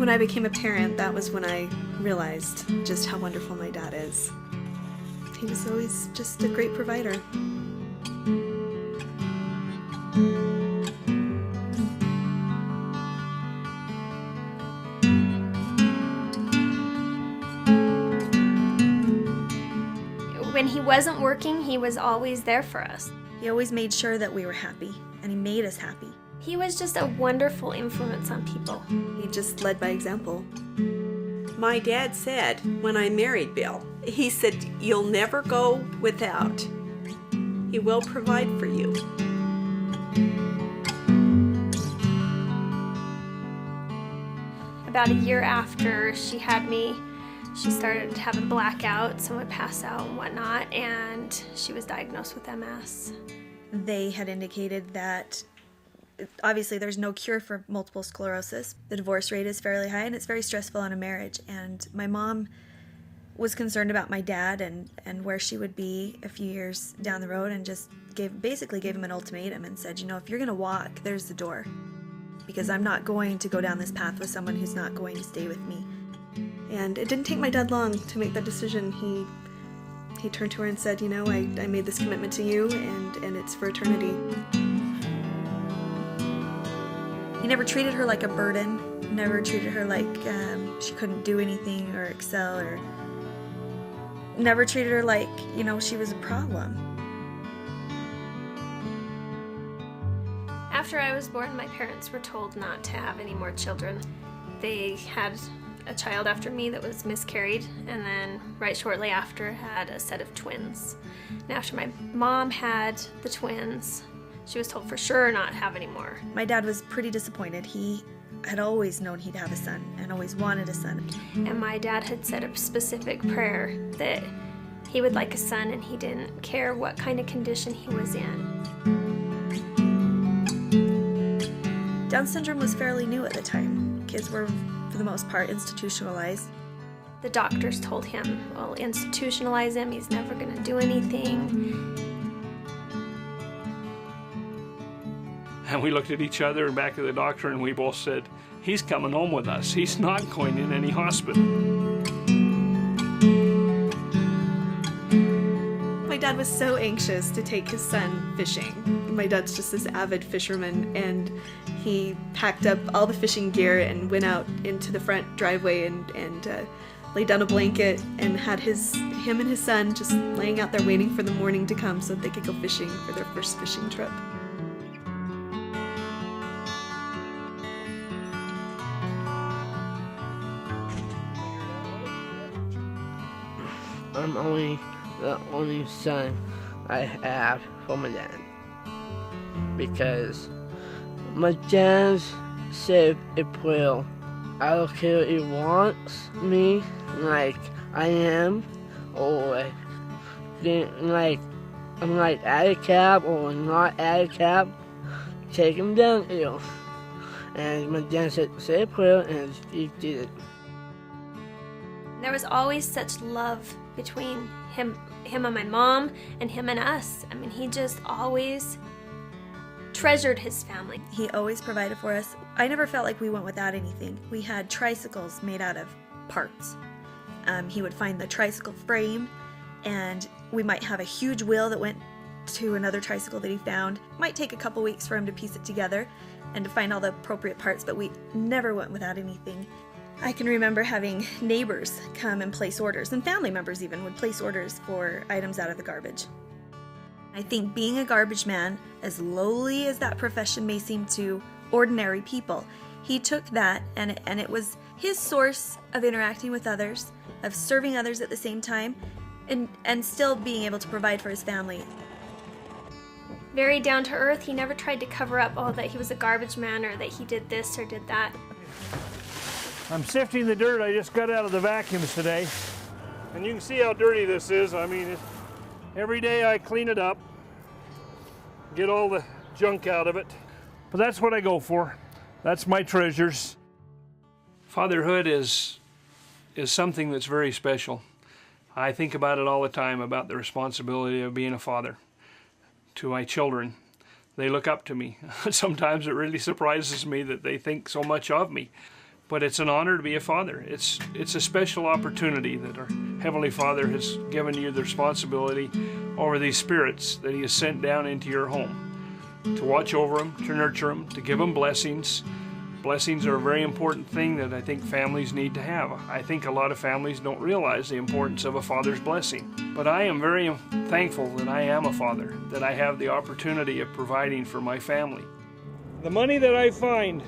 When I became a parent, that was when I realized just how wonderful my dad is. He was always just a great provider. When he wasn't working, he was always there for us. He always made sure that we were happy, and he made us happy. He was just a wonderful influence on people. He just led by example. My dad said when I married Bill, he said, "You'll never go without. He will provide for you." About a year after she had me, she started having blackouts and would pass out and whatnot, and she was diagnosed with MS. They had indicated that obviously there's no cure for multiple sclerosis. The divorce rate is fairly high and it's very stressful on a marriage. And my mom was concerned about my dad and where she would be a few years down the road, and just basically gave him an ultimatum and said, you know, if you're going to walk, there's the door. Because I'm not going to go down this path with someone who's not going to stay with me. And it didn't take my dad long to make that decision. He turned to her and said, you know, I made this commitment to you, and it's for eternity. He never treated her like a burden, never treated her like she couldn't do anything or excel, or never treated her like, you know, she was a problem. After I was born, my parents were told not to have any more children. They had a child after me that was miscarried, and then right shortly after had a set of twins. And after my mom had the twins, she was told for sure not to have any more. My dad was pretty disappointed. He had always known he'd have a son and always wanted a son. And my dad had said a specific prayer that he would like a son, and he didn't care what kind of condition he was in. Down syndrome was fairly new at the time. Kids were, for the most part, institutionalized. The doctors told him, well, institutionalize him, he's never going to do anything. And we looked at each other and back at the doctor, and we both said, he's coming home with us. He's not going in any hospital. My dad was so anxious to take his son fishing. My dad's just this avid fisherman, and he packed up all the fishing gear and went out into the front driveway and laid down a blanket and had him and his son just laying out there waiting for the morning to come so that they could go fishing for their first fishing trip. I'm the only son I have from my dad, because my dad said it will. I don't care if he wants me like I am, or like I'm like at a cab or not at a cab. Take him down here. And my dad said, say a prayer, and he did it. There was always such love between him and my mom, and him and us. I mean, he just always treasured his family. He always provided for us. I never felt like we went without anything. We had tricycles made out of parts. He would find the tricycle frame, and we might have a huge wheel that went to another tricycle that he found. Might take a couple weeks for him to piece it together and to find all the appropriate parts, but we never went without anything. I can remember having neighbors come and place orders, and family members even would place orders for items out of the garbage. I think being a garbage man, as lowly as that profession may seem to ordinary people, he took that and it was his source of interacting with others, of serving others at the same time, and still being able to provide for his family. Very down to earth. He never tried to cover up, that he was a garbage man or that he did this or did that. I'm sifting the dirt I just got out of the vacuums today. And you can see how dirty this is. I mean, every day I clean it up, get all the junk out of it. But that's what I go for. That's my treasures. Fatherhood is something that's very special. I think about it all the time, about the responsibility of being a father to my children. They look up to me. Sometimes it really surprises me that they think so much of me. but it's an honor to be a father. It's a special opportunity that our Heavenly Father has given you the responsibility over these spirits that He has sent down into your home, to watch over them, to nurture them, to give them blessings. Blessings are a very important thing that I think families need to have. I think a lot of families don't realize the importance of a father's blessing. But I am very thankful that I am a father, that I have the opportunity of providing for my family. The money that I find,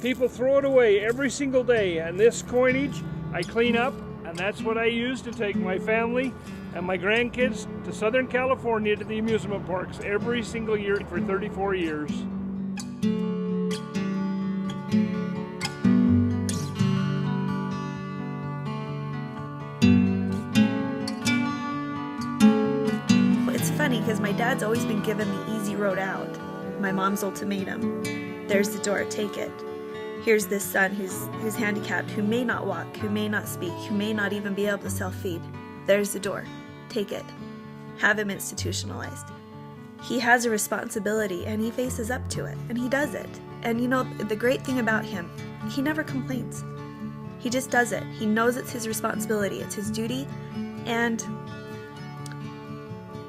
people throw it away every single day, and this coinage I clean up, and that's what I use to take my family and my grandkids to Southern California to the amusement parks every single year for 34 years. It's funny because my dad's always been given the easy road out. My mom's ultimatum. There's the door, take it. Here's this son who's handicapped, who may not walk, who may not speak, who may not even be able to self-feed. There's the door, take it. Have him institutionalized. He has a responsibility and he faces up to it, and he does it. And you know, the great thing about him, he never complains. He just does it. He knows it's his responsibility, it's his duty, and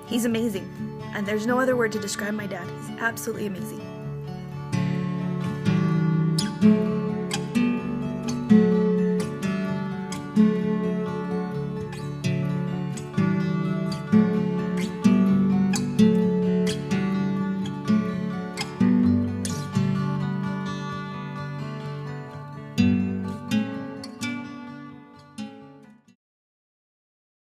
he's amazing. And there's no other word to describe my dad. He's absolutely amazing.